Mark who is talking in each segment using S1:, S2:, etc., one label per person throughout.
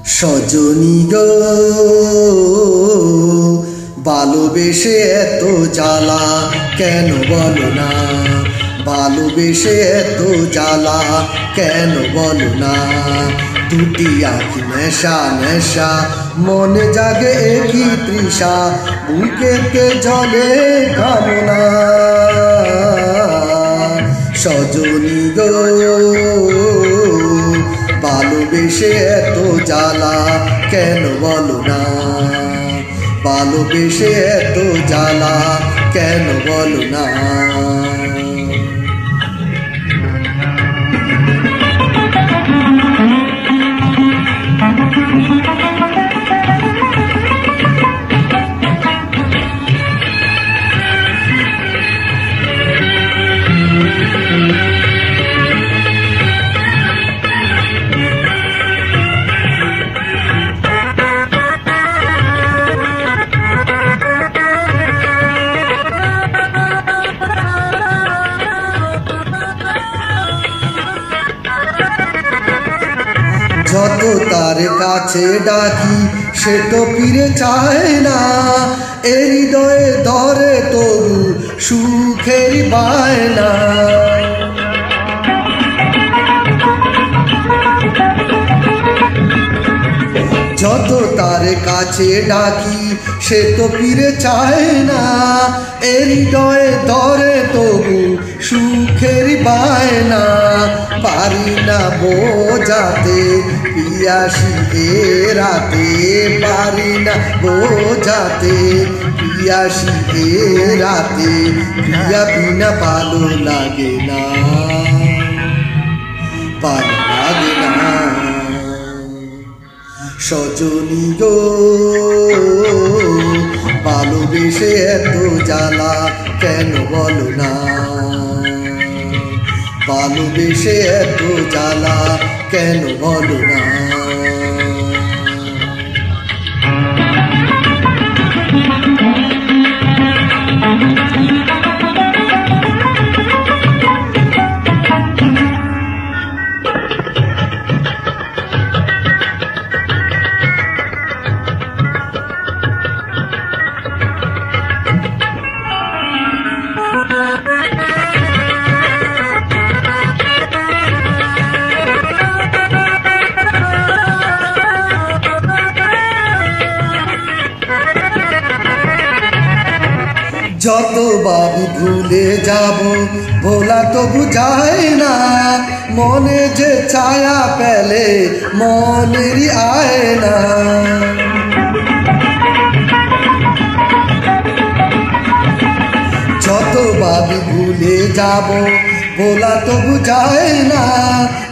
S1: সজনী গো ভালোবেসে এত জ্বালা কেন বলো না, ভালোবেসে এত জ্বালা কেন বলো না। দুটি আঁখি নেশা নেশা, মনে জাগে একই তৃষা, বুকেতে জলে কামনা। সজনী গো ভালোবেসে এত জ্বালা কেন বলো না, ভালোবেসে এত জ্বালা কেন বলো না। যত তার কাছে ডাকি সে তো ফিরে চায় না, এ হৃদয়ে ধরে তবু সুখের বায়না। যত তার কাছে ডাকি সে তো ফিরে চায় না, এ হৃদয়ে ধরে তবু সুখের বায়না। পারি না বোঝাতে পিয়াসি এ রাতে, পারি না বোঝাতে পিয়াসি এ রাতে, প্রিয়া বিনা ভালো লাগে না, ভালো লাগে না। সজনী গো ভালোবেসে এত জ্বালা কেন বলো না, ভালোবেসে এত জ্বালা কেন বলো না। যত ভাবি ভুলে যাব ভোলা তো বুঝায় না, মনে যে ছায়া পেলে মনেরই আয় না। যত ভাবি ভুলে যাব ভোলা তো বুঝায় না,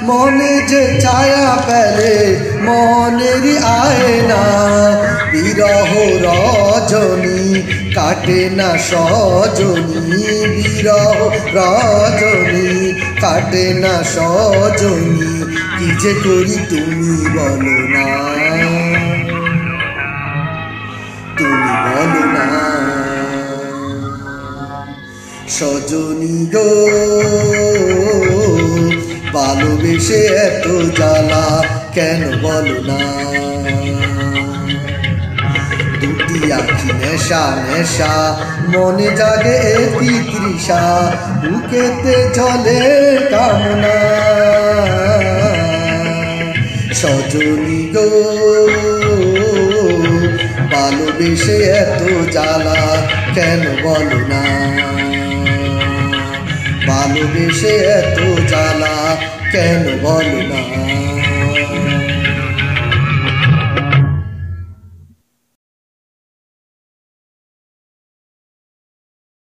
S1: মনে যে ছায়া পেলে মনেরই আয় না। বিরহ রজনী কাটে না সজনী, বিরহ রজনী কাটে না সজনী, কি যে করি তুমি বলো না, তুমি বলো না। সজনী গো ভালোবেসে এত জ্বালা কেন বলো না। দুটি আঁখি নেশা নেশা, মনে জাগে একই তৃষা, বুকেতে জলে কামনা। সজনী গো ভালোবেসে এত জ্বালা কেন বলো না, ভালোবেসে এত জ্বালা কেন বলো না।